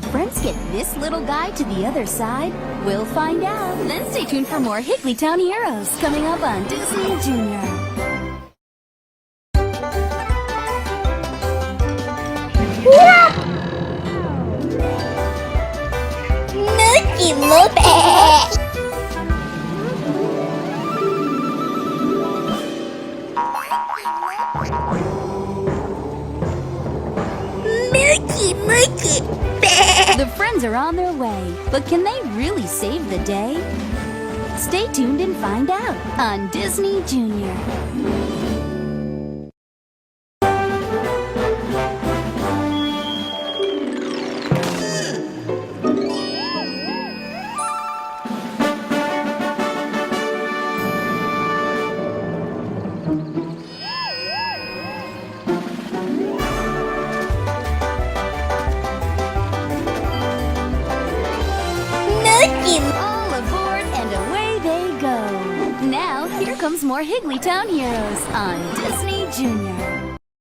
the friends get this little guy to the other side? We'll find out. Then stay tuned for more Higglytown Heroes coming up on Disney Junior. Nookie Lopez. Mookie. The friends are on their way, but can they really save the day? Stay tuned and find out on Disney Junior. All aboard and away they go. Now, here comes more Higglytown Heroes on Disney Junior.